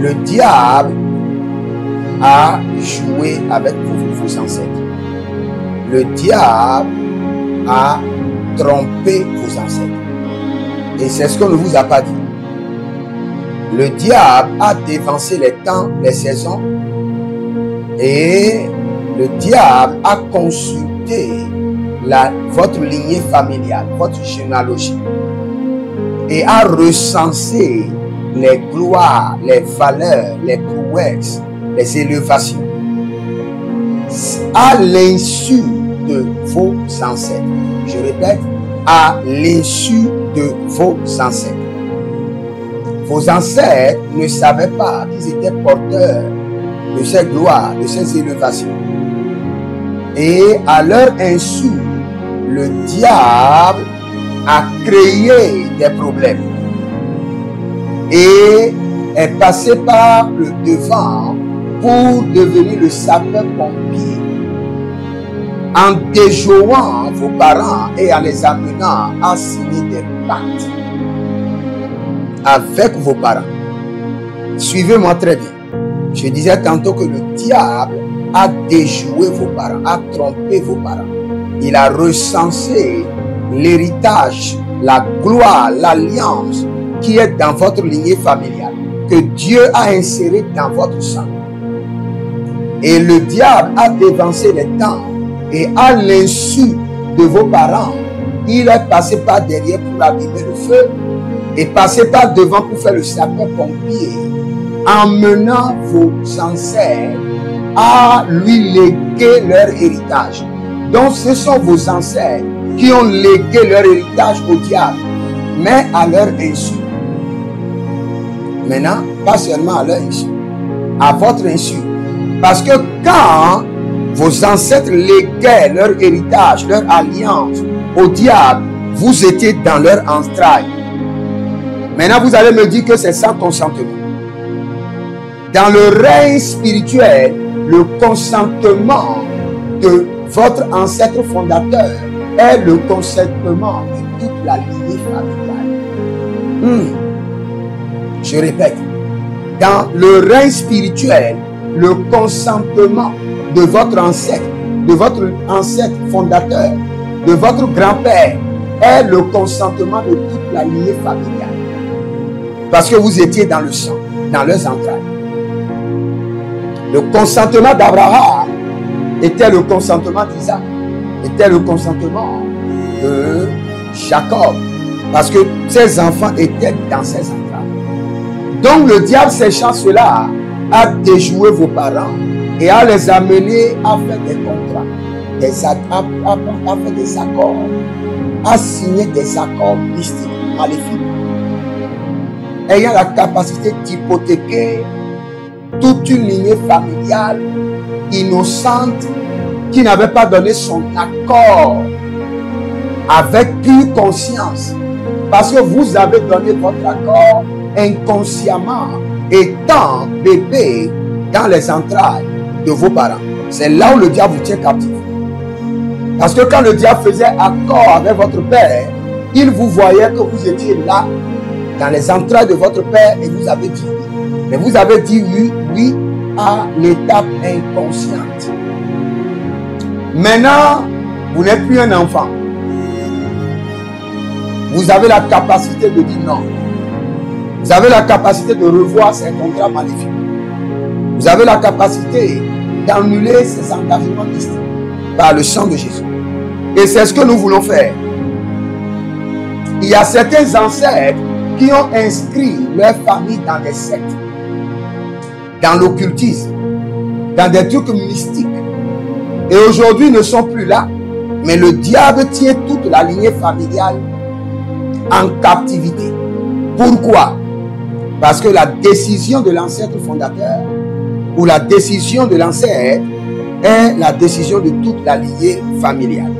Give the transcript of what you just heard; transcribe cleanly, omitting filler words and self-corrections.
Le diable a joué avec vos ancêtres. Le diable a trompé vos ancêtres. Et c'est ce qu'on ne vous a pas dit. Le diable a dévancé les temps, les saisons. Et le diable a consulté votre lignée familiale, votre généalogie. Et a recensé les gloires, les valeurs, les prouesses, les élévations. À l'insu de vos ancêtres. Je répète, à l'insu de vos ancêtres. Vos ancêtres ne savaient pas qu'ils étaient porteurs de ces gloires, de ces élévations. Et à leur insu, le diable a créé des problèmes et est passé par le devant pour devenir le sapeur-pompier en déjouant vos parents et en les amenant à signer des pactes avec vos parents. Suivez-moi très bien. Je disais tantôt que le diable a déjoué vos parents, a trompé vos parents. Il a recensé l'héritage, la gloire, l'alliance qui est dans votre lignée familiale, que Dieu a inséré dans votre sang. Et le diable a dévancé les temps et à l'insu de vos parents, il est passé par derrière pour abîmer le feu et passé par devant pour faire le sapeur-pompier, emmenant vos ancêtres à lui léguer leur héritage. Donc ce sont vos ancêtres qui ont légué leur héritage au diable, mais à leur insu. Maintenant, pas seulement à leur insu, à votre insu. Parce que quand vos ancêtres léguaient leur héritage, leur alliance au diable, vous étiez dans leur entraille. Maintenant, vous allez me dire que c'est sans consentement. Dans le règne spirituel, le consentement de votre ancêtre fondateur est le consentement de toute la lignée familiale. Je répète, dans le règne spirituel, le consentement de votre ancêtre fondateur, de votre grand-père, est le consentement de toute la lignée familiale. Parce que vous étiez dans le sang, dans leurs entrailles. Le consentement d'Abraham était le consentement d'Isaac, était le consentement de Jacob, parce que ses enfants étaient dans ses entrailles. Donc le diable, sachant cela, a déjoué vos parents et a les amené à faire des contrats, à faire des accords, à signer des accords mystiques, maléfiques, ayant la capacité d'hypothéquer toute une lignée familiale innocente qui n'avait pas donné son accord avec pure conscience, parce que vous avez donné votre accord inconsciemment, étant bébé dans les entrailles de vos parents. C'est là où le diable vous tient captif. Parce que quand le diable faisait accord avec votre père, il vous voyait que vous étiez là dans les entrailles de votre père et vous avez dit oui. Mais vous avez dit oui à l'étape inconsciente. Maintenant, vous n'êtes plus un enfant. Vous avez la capacité de dire non. Vous avez la capacité de revoir ces contrats maléfiques. Vous avez la capacité d'annuler ces engagements mystiques par le sang de Jésus. Et c'est ce que nous voulons faire. Il y a certains ancêtres qui ont inscrit leur famille dans des sectes, dans l'occultisme, dans des trucs mystiques. Et aujourd'hui, ils ne sont plus là. Mais le diable tient toute la lignée familiale en captivité. Pourquoi? Parce que la décision de l'ancêtre fondateur ou la décision de l'ancêtre est la décision de toute la lignée familiale.